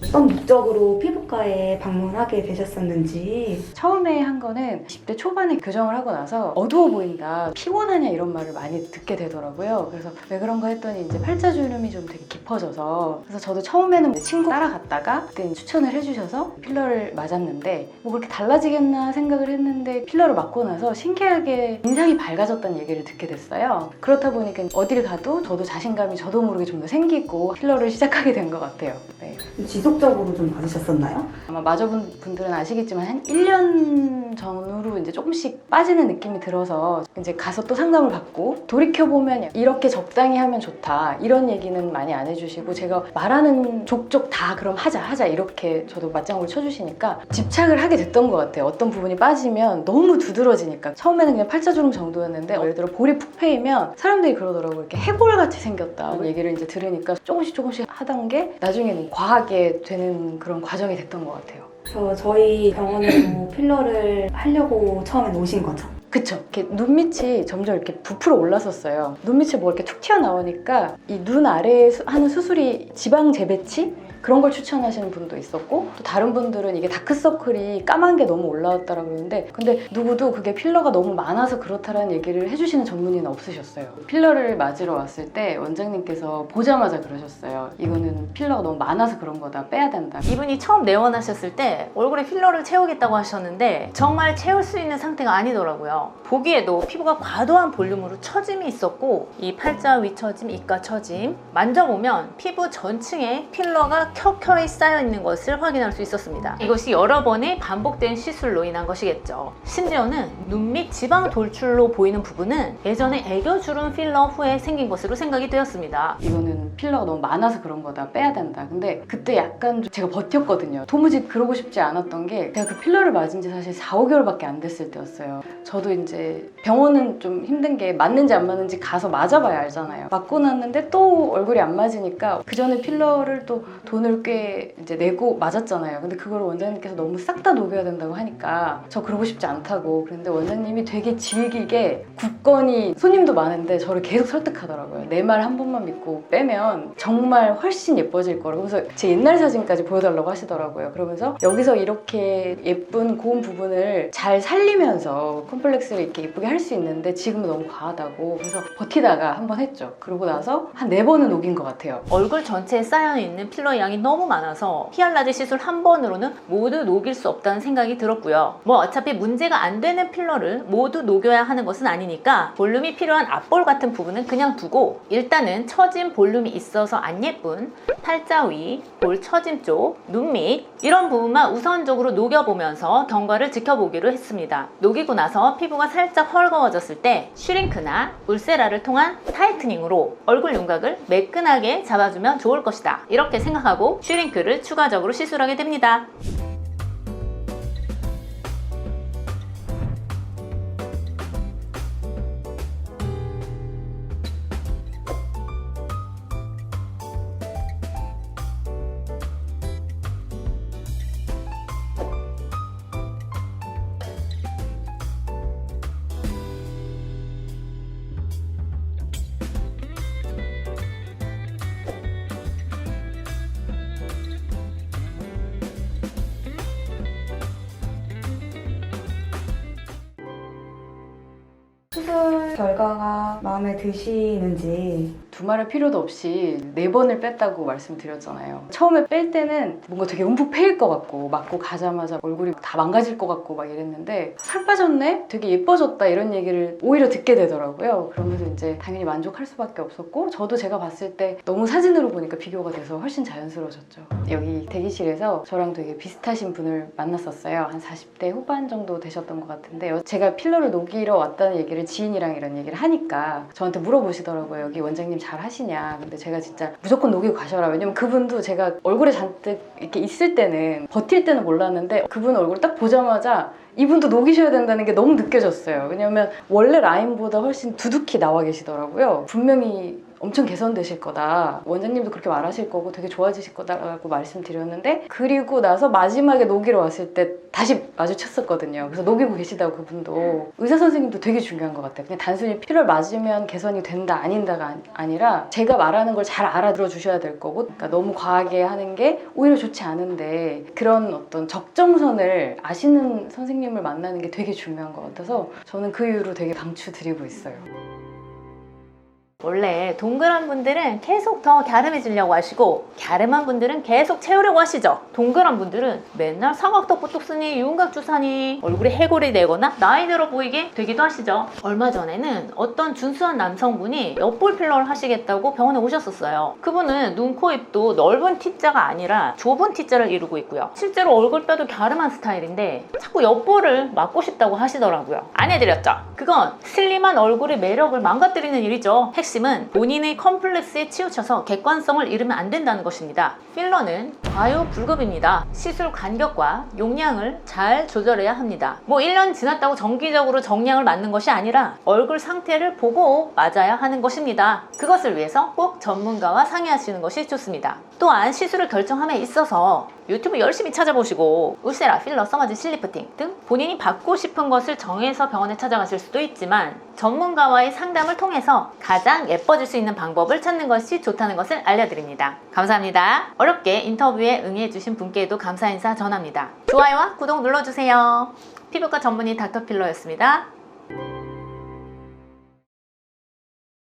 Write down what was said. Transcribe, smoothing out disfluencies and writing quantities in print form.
어떤 목적으로 피부과에 방문하게 되셨었는지. 처음에 한 거는 10대 초반에 교정을 하고 나서 어두워 보인다, 피곤하냐 이런 말을 많이 듣게 되더라고요. 그래서 왜 그런가 했더니 이제 팔자주름이 좀 되게 깊어져서, 그래서 저도 처음에는 친구 따라갔다가 그때 추천을 해주셔서 필러를 맞았는데 뭐 그렇게 달라지겠나 생각을 했는데 필러를 맞고 나서 신기하게 인상이 밝아졌다는 얘기를 듣게 됐어요. 그렇다 보니까 어딜 가도 저도 자신감이 저도 모르게 좀 더 생기고 필러를 시작하게 된 것 같아요. 네. 지속적으로 좀 맞으셨었나요? 아마 맞아본 분들은 아시겠지만 한 1년 전후로 이제 조금씩 빠지는 느낌이 들어서 이제 가서 또 상담을 받고, 돌이켜보면 이렇게 적당히 하면 좋다 이런 얘기는 많이 안 해주시고, 제가 말하는 족족 다 그럼 하자 이렇게 저도 맞장구를 쳐주시니까 집착을 하게 됐던 것 같아요. 어떤 부분이 빠지면 너무 두드러지니까. 처음에는 그냥 팔자주름 정도였는데 예를 들어 볼이 푹 패이면 사람들이 그러더라고요. 이렇게 해골같이 생겼다 얘기를 이제 들으니까 조금씩 하던 게 나중에는 과하게 되는 그런 과정이 됐던 것 같아요. 그래서 저희 병원에도 필러를 하려고 처음에 오신 거죠? 그쵸. 이렇게 눈밑이 점점 이렇게 부풀어 올랐었어요. 눈밑이 뭐 이렇게 툭 튀어나오니까 이 눈 아래에 하는 수술이 지방 재배치? 그런 걸 추천하시는 분도 있었고, 또 다른 분들은 이게 다크서클이 까만 게 너무 올라왔다라고 그러는데, 근데 누구도 그게 필러가 너무 많아서 그렇다라는 얘기를 해주시는 전문의는 없으셨어요. 필러를 맞으러 왔을 때 원장님께서 보자마자 그러셨어요. 이거는 필러가 너무 많아서 그런 거다, 빼야 된다. 이분이 처음 내원하셨을 때 얼굴에 필러를 채우겠다고 하셨는데 정말 채울 수 있는 상태가 아니더라고요. 보기에도 피부가 과도한 볼륨으로 처짐이 있었고, 이 팔자 위 처짐, 입가 처짐 만져보면 피부 전층에 필러가 켜켜이 쌓여 있는 것을 확인할 수 있었습니다. 이것이 여러 번의 반복된 시술로 인한 것이겠죠. 심지어는 눈 밑 지방 돌출로 보이는 부분은 예전에 애교주름 필러 후에 생긴 것으로 생각이 되었습니다. 이거는 필러가 너무 많아서 그런 거다, 빼야 된다. 근데 그때 약간 좀 제가 버텼거든요. 도무지 그러고 싶지 않았던 게, 제가 그 필러를 맞은 지 사실 4~5개월밖에 안 됐을 때였어요. 저도 이제 병원은 좀 힘든 게 맞는지 안 맞는지 가서 맞아봐야 알잖아요. 맞고 났는데 또 얼굴이 안 맞으니까 그 전에 필러를 또 돈을 꽤 이제 내고 맞았잖아요. 근데 그걸 원장님께서 너무 싹 다 녹여야 된다고 하니까 저 그러고 싶지 않다고. 그런데 원장님이 되게 질기게 굳건히, 손님도 많은데 저를 계속 설득하더라고요. 내 말 한 번만 믿고 빼면 정말 훨씬 예뻐질 거라고. 그래서 제 옛날 사진까지 보여달라고 하시더라고요. 그러면서 여기서 이렇게 예쁜 고운 부분을 잘 살리면서 콤플렉스를 이렇게 예쁘게 할 수 있는데 지금은 너무 과하다고. 그래서 버티다가 한 번 했죠. 그러고 나서 한 4번은 녹인 것 같아요. 얼굴 전체에 쌓여있는 필러 양이 너무 많아서 히알라지 시술 한 번으로는 모두 녹일 수 없다는 생각이 들었고요. 뭐 어차피 문제가 안 되는 필러를 모두 녹여야 하는 것은 아니니까 볼륨이 필요한 앞볼 같은 부분은 그냥 두고, 일단은 처짐 볼륨이 있어서 안 예쁜 팔자 위, 볼 처짐 쪽, 눈 밑 이런 부분만 우선적으로 녹여보면서 경과를 지켜보기로 했습니다. 녹이고 나서 피부가 살짝 헐거워졌을 때 슈링크나 울세라를 통한 타이트닝으로 얼굴 윤곽을 매끈하게 잡아주면 좋을 것이다, 이렇게 생각하고 슈링크를 추가적으로 시술하게 됩니다. 수술 결과가 마음에 드시는지. 두말할 필요도 없이 4번을 뺐다고 말씀드렸잖아요. 처음에 뺄 때는 뭔가 되게 움푹 패일 것 같고, 맞고 가자마자 얼굴이 다 망가질 것 같고 막 이랬는데, 살 빠졌네? 되게 예뻐졌다 이런 얘기를 오히려 듣게 되더라고요. 그러면서 이제 당연히 만족할 수밖에 없었고, 저도 제가 봤을 때 너무 사진으로 보니까 비교가 돼서 훨씬 자연스러워졌죠. 여기 대기실에서 저랑 되게 비슷하신 분을 만났었어요. 한 40대 후반 정도 되셨던 것 같은데, 제가 필러를 녹이러 왔다는 얘기를 지인이랑 이런 얘기를 하니까 저한테 물어보시더라고요. 여기 원장님 잘 하시냐. 근데 제가 진짜 무조건 녹이고 가셔라. 왜냐면 그분도 제가 얼굴에 잔뜩 이렇게 있을 때는, 버틸 때는 몰랐는데 그분 얼굴 딱 보자마자 이분도 녹이셔야 된다는 게 너무 느껴졌어요. 왜냐면 원래 라인보다 훨씬 두둑히 나와 계시더라고요. 분명히 엄청 개선되실 거다. 원장님도 그렇게 말하실 거고 되게 좋아지실 거다라고 말씀드렸는데 그리고 나서 마지막에 녹이러 왔을 때 다시 마주쳤었거든요. 그래서 녹이고 계시다고 그분도 의사 선생님도 되게 중요한 것 같아요. 그냥 단순히 필러를 맞으면 개선이 된다 아닌다가 아니라 제가 말하는 걸 잘 알아들어 주셔야 될 거고 그러니까 너무 과하게 하는 게 오히려 좋지 않은데 그런 어떤 적정선을 아시는 선생님을 만나는 게 되게 중요한 것 같아서 저는 그 이후로 되게 강추드리고 있어요. 원래 동그란 분들은 계속 더 갸름해지려고 하시고 갸름한 분들은 계속 채우려고 하시죠. 동그란 분들은 맨날 사각턱 보톡스니 윤곽 주사니 얼굴에 해골이 되거나 나이 들어 보이게 되기도 하시죠. 얼마 전에는 어떤 준수한 남성분이 옆볼 필러를 하시겠다고 병원에 오셨었어요. 그분은 눈, 코, 입도 넓은 T자가 아니라 좁은 T자를 이루고 있고요. 실제로 얼굴뼈도 갸름한 스타일인데 자꾸 옆볼을 맞고 싶다고 하시더라고요. 안 해드렸죠. 그건 슬림한 얼굴의 매력을 망가뜨리는 일이죠. 핵심은 본인의 컴플렉스에 치우쳐서 객관성을 잃으면 안 된다는 것입니다. 필러는 과요불급입니다. 시술 간격과 용량을 잘 조절해야 합니다. 뭐 1년 지났다고 정기적으로 정량을 맞는 것이 아니라 얼굴 상태를 보고 맞아야 하는 것입니다. 그것을 위해서 꼭 전문가와 상의하시는 것이 좋습니다. 또한 시술을 결정함에 있어서 유튜브 열심히 찾아보시고 울세라, 필러, 써마진, 실리프팅 등 본인이 받고 싶은 것을 정해서 병원에 찾아가실 수도 있지만 전문가와의 상담을 통해서 가장 예뻐질 수 있는 방법을 찾는 것이 좋다는 것을 알려드립니다. 감사합니다. 어렵게 인터뷰에 응해주신 분께도 감사 인사 전합니다. 좋아요와 구독 눌러주세요. 피부과 전문의 닥터필러였습니다.